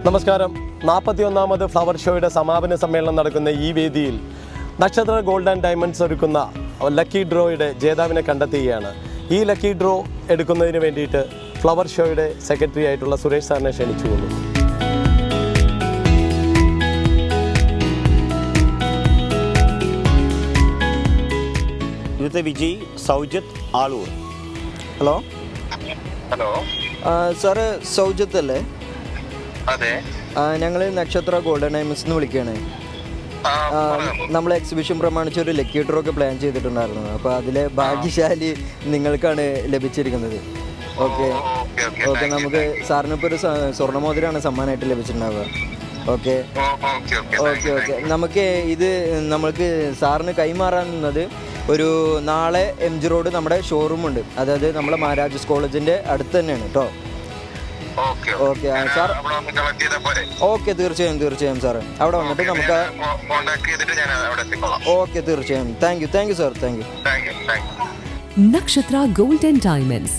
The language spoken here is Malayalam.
നമസ്കാരം. 41ാമത് ഫ്ലവർ ഷോയുടെ സമാപന സമ്മേളനം നടക്കുന്ന ഈ വേദിയിൽ നക്ഷത്ര ഗോൾഡ് ആൻഡ് ഡയമണ്ട്സ് ഒരുക്കുന്ന ലക്കി ഡ്രോയുടെ ജേതാവിനെ കണ്ടെത്തുകയാണ്. ഈ ലക്കി ഡ്രോ എടുക്കുന്നതിന് വേണ്ടിയിട്ട് ഫ്ലവർ ഷോയുടെ സെക്രട്ടറി ആയിട്ടുള്ള സുരേഷ് സാറിനെ ക്ഷണിച്ചു കൊണ്ടു. ഇന്നത്തെ Vijay Soujath Aloor. Hello hello sir Soujath അല്ലേ? അതെ, ഞങ്ങൾ നക്ഷത്ര ഗോൾഡൻ ഡയമണ്ട്സ് എന്ന് വിളിക്കുകയാണ്. നമ്മൾ എക്സിബിഷൻ പ്രമാണിച്ച് ഒരു ലക്കി ഡ്രോ ഒക്കെ പ്ലാൻ ചെയ്തിട്ടുണ്ടായിരുന്നു. അപ്പോൾ അതിലെ ഭാഗ്യശാലി നിങ്ങൾക്കാണ് ലഭിച്ചിരിക്കുന്നത്. ഓക്കെ, നമുക്ക് സാറിന് ഇപ്പോൾ ഒരു സ്വർണ്ണമോതിരമാണ് സമ്മാനമായിട്ട് ലഭിച്ചിട്ടുണ്ടാവുക. ഓക്കെ, നമുക്ക് ഇത് നമ്മൾക്ക് സാറിന് കൈമാറാനുള്ളത് ഒരു നാളെ MG റോഡ് നമ്മുടെ ഷോറൂമുണ്ട്. അതായത് നമ്മളെ മഹാരാജാസ് കോളേജിൻ്റെ അടുത്ത് തന്നെയാണ് കേട്ടോ. ഓക്കെ സാർ, ഓക്കെ തീർച്ചയായും സാർ അവിടെ വന്നിട്ട് നമുക്ക് ഓക്കെ തീർച്ചയായും. Thank you sir, thank you. Nakshatra Gold and Diamonds,